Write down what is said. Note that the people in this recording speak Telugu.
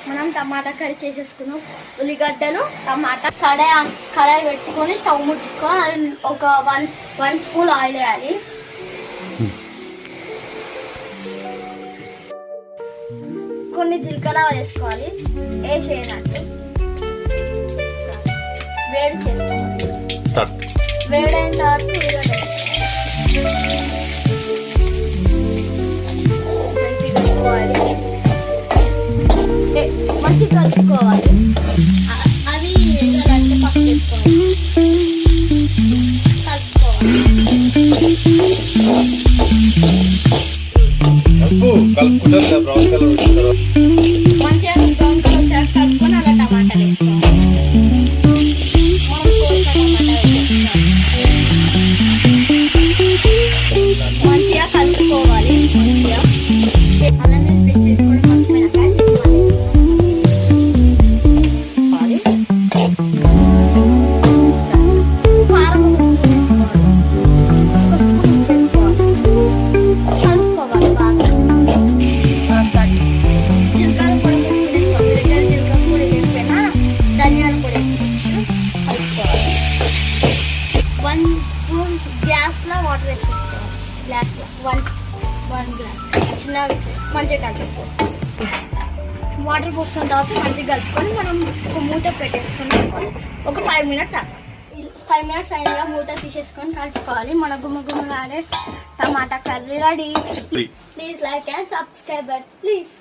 మనం టమాటా కర్రీ చేసేసుకున్నాం. ఉల్లిగడ్డలు టమాటా కడాయి పెట్టుకొని స్టవ్ ముట్టుకొని ఒక వన్ స్పూన్ ఆయిల్ వేయాలి. కొన్ని జీలకర్ర వేసుకోవాలి. వేసేయనట్టు వేడి చేసుకోవాలి. వేడైన తర్వాత ఉల్లిగడ్డ మంచిగా కలుపుకోవాలి. అవి వేగాలంటే పప్పు వేసుకోవాలి. మంచిగా బ్రౌన్ కలర్ కలుపుకొని అలా టమాటాలు వేసుకోవాలి. మంచిగా కలుపుకోవాలి. మంచిగా అలానే పేస్ట్ చేసుకొని మర్చిపోయినాక వాటర్ వేసుకోవాలి. గ్లాస్లో వన్ గ్లాస్ చిన్న మంచిగా కలిపేసుకోవాలి. వాటర్ పోసుకున్న తర్వాత మంచిగా కలుపుకొని మనం ఒక మూత పెట్టేసుకొని ఒక 5 minutes 5 minutes అయినా మూత తీసేసుకొని కలుపుకోవాలి. మన గుమ్మగుమ్మలాడే టమాటా curry ready. Please like and subscribe please.